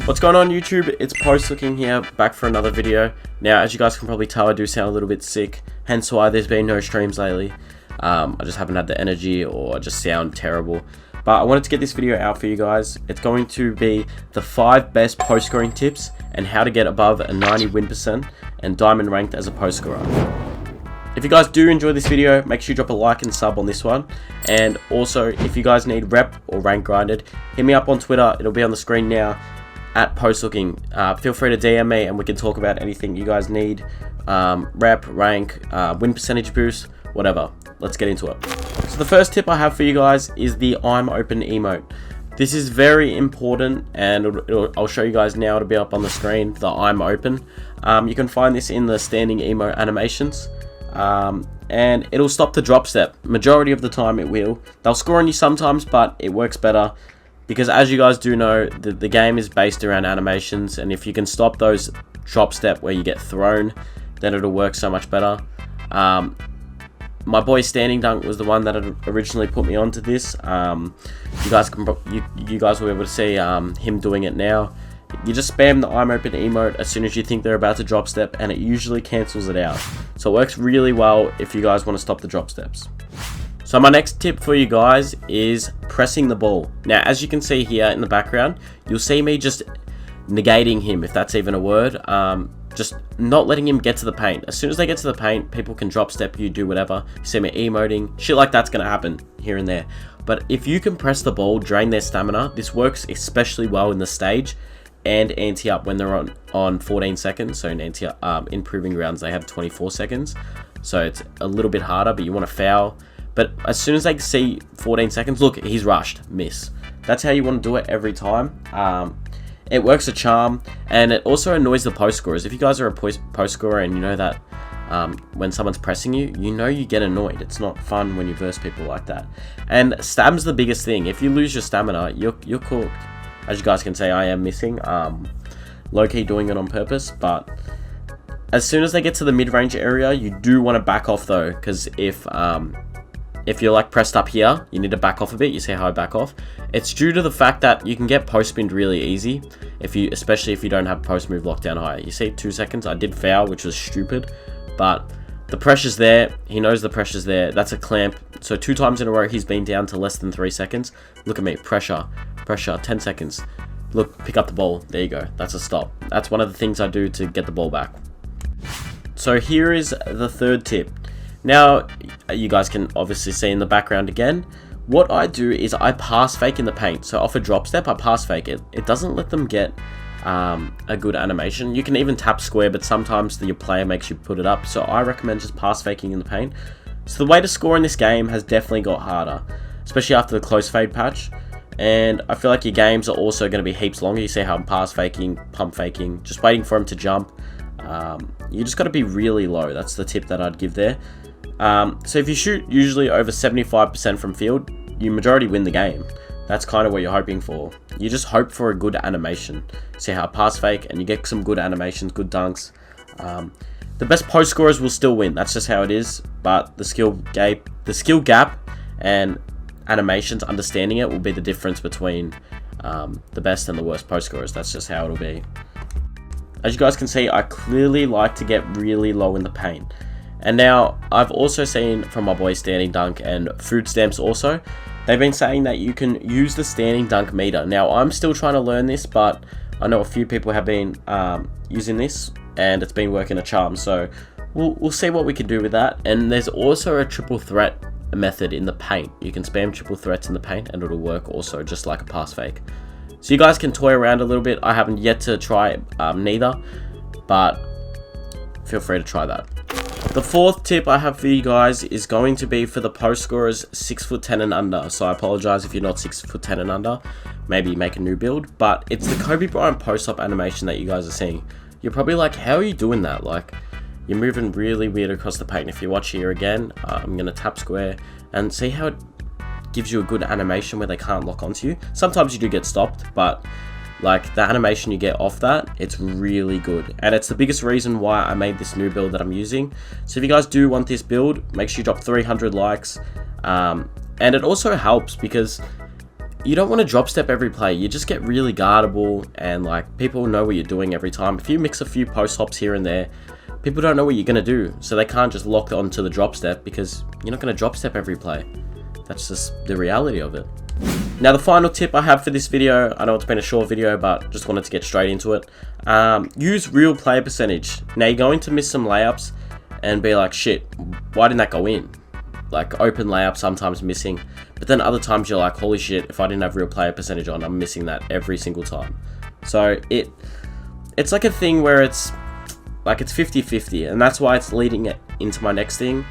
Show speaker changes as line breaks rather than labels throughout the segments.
What's going on YouTube? It's PostHooking here, back for another video. Now, as you guys can probably tell, I do sound a little bit sick, hence why there's been no streams lately. I just haven't had the energy, or I just sound terrible. But I wanted to get this video out for you guys. It's going to be the 5 best post scoring tips and how to get above a 90 win percent and diamond ranked as a post scorer. If you guys do enjoy this video, make sure you drop a like and sub on this one. And also, if you guys need rep or rank grinded, hit me up on Twitter. It'll be on the screen now, at PostHooking. Feel free to DM me and we can talk about anything you guys need. Rep, rank, win percentage boost, whatever. Let's get into it. So the first tip I have for you guys is the I'm open emote. This is very important, and I'll show you guys now. It'll be up on the screen, the I'm open. You can find this in the standing emote animations. And it'll stop the drop step. Majority of the time it will. They'll score on you sometimes, but it works better because, as you guys do know, the game is based around animations, and if you can stop those drop step where you get thrown, then it'll work so much better. My boy Standing Dunk was the one that had originally put me onto this. You guys will be able to see him doing it now. You just spam the I'm open emote as soon as you think they're about to drop step, and it usually cancels it out. So it works really well if you guys want to stop the drop steps. So my next tip for you guys is pressing the ball. Now, as you can see here in the background, you'll see me just negating him, if that's even a word. Just not letting him get to the paint. As soon as they get to the paint, people can drop step you, do whatever. You see me emoting, shit like that's gonna happen here and there. But if you can press the ball, drain their stamina, this works especially well in the stage and ante up when they're on 14 seconds. So in improving rounds, they have 24 seconds. So it's a little bit harder, but you want to foul. But as soon as they see 14 seconds, look, he's rushed, miss. That's how you want to do it every time. It works a charm, and it also annoys the post scorers. If you guys are a post scorer and you know that when someone's pressing you, you know you get annoyed. It's not fun when you verse people like that. And stam's the biggest thing. If you lose your stamina, you're cooked. As you guys can see, I am missing. Low-key doing it on purpose, but as soon as they get to the mid-range area, you do want to back off though, because if you're like pressed up here, you need to back off a bit. You see how I back off? It's due to the fact that you can get post spinned really easy, especially if you don't have post move locked down high. You see 2 seconds, I did foul, which was stupid, but the pressure's there. He knows the pressure's there. That's a clamp. So 2 times in a row, he's been down to less than 3 seconds. Look at me, pressure, 10 seconds. Look, pick up the ball. There you go. That's a stop. That's one of the things I do to get the ball back. So here is the third tip. Now, you guys can obviously see in the background again, what I do is I pass fake in the paint. So off a drop step, I pass fake it. It doesn't let them get a good animation. You can even tap square, but sometimes your player makes you put it up. So I recommend just pass faking in the paint. So the way to score in this game has definitely got harder, especially after the close fade patch. And I feel like your games are also going to be heaps longer. You see how I'm pass faking, pump faking, just waiting for him to jump. You just got to be really low. That's the tip that I'd give there. So if you shoot usually over 75% from field, you majority win the game. That's kind of what you're hoping for. You just hope for a good animation. See how I pass fake and you get some good animations, good dunks. The best post scorers will still win. That's just how it is. But the skill gap and animations, understanding it, will be the difference between the best and the worst post scorers. That's just how it'll be. As you guys can see, I clearly like to get really low in the paint. And now, I've also seen from my boy Standing Dunk and Food Stamps also, they've been saying that you can use the Standing Dunk meter. Now, I'm still trying to learn this, but I know a few people have been using this, and it's been working a charm. So, we'll see what we can do with that. And there's also a triple threat method in the paint. You can spam triple threats in the paint, and it'll work also, just like a pass fake. So you guys can toy around a little bit. I haven't yet to try it, neither, but feel free to try that. The fourth tip I have for you guys is going to be for the post scorers 6'10" and under. So I apologize if you're not 6'10" and under. Maybe make a new build, but it's the Kobe Bryant post up animation that you guys are seeing. You're probably like, how are you doing that? Like, you're moving really weird across the paint. If you watch here again, I'm gonna tap square and see how it gives you a good animation where they can't lock onto you. Sometimes you do get stopped, but like the animation you get off that, it's really good. And it's the biggest reason why I made this new build that I'm using. So if you guys do want this build, make sure you drop 300 likes. And it also helps because you don't want to drop step every play. You just get really guardable, and like people know what you're doing every time. If you mix a few post hops here and there, people don't know what you're going to do, so they can't just lock onto the drop step because you're not going to drop step every play. That's just the reality of it. Now the final tip I have for this video, I know it's been a short video, but just wanted to get straight into it. Use real player percentage. Now you're going to miss some layups and be like, shit, why didn't that go in? Like open layup sometimes missing, but then other times you're like, holy shit, if I didn't have real player percentage on, I'm missing that every single time. So it's like a thing where it's like it's 50-50, and that's why it's leading it into my next thing.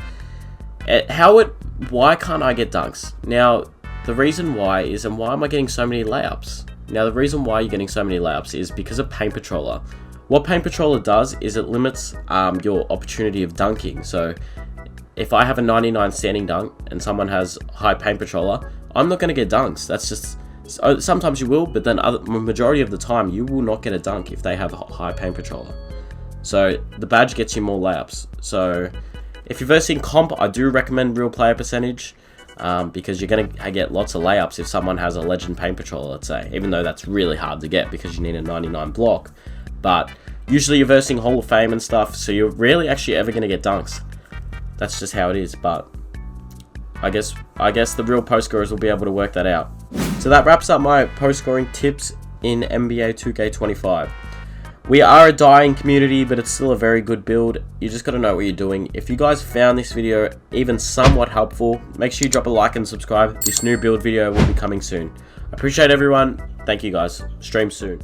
Why can't I get dunks? Now the reason why is, and why am I getting so many layups? Now the reason why you're getting so many layups is because of Paint Patroller. What Paint Patroller does is it limits your opportunity of dunking. So if I have a 99 standing dunk and someone has high Paint Patroller, I'm not going to get dunks. That's just, sometimes you will, but then majority of the time you will not get a dunk if they have a high Paint Patroller. So the badge gets you more layups. So if you're versing comp, I do recommend real player percentage because you're going to get lots of layups if someone has a legend Paint Patroller, let's say, even though that's really hard to get because you need a 99 block. But usually you're versing Hall of Fame and stuff, so you're rarely actually ever going to get dunks. That's just how it is, but I guess the real post scorers will be able to work that out. So that wraps up my post scoring tips in NBA 2K25. We are a dying community, but it's still a very good build. You just got to know what you're doing. If you guys found this video even somewhat helpful, make sure you drop a like and subscribe. This new build video will be coming soon. I appreciate everyone. Thank you guys. Stream soon.